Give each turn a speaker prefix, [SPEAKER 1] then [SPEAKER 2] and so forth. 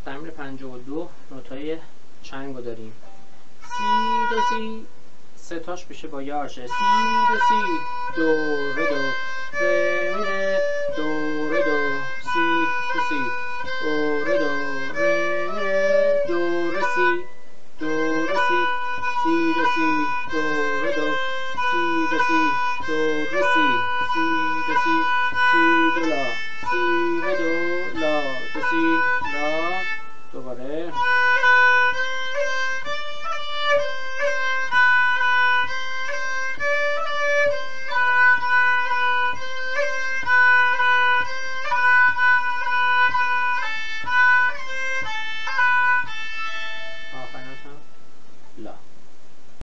[SPEAKER 1] تمرین 52 نوتای چنگ رو داریم. سی دو سی، سه تاش میشه با یه آرشه. سی دو سی، دو ره دو، ره می ره، دو ره دو، سی دو سی، دو ره دو، ره می ره، دو ره سی، دو ره سی، سی دو سی، دو ره دو، سی دو سی، دو ره سی، سی دو سی، سی دو لا، سی ره دو، لا دو سی، لا. دوباره آخرین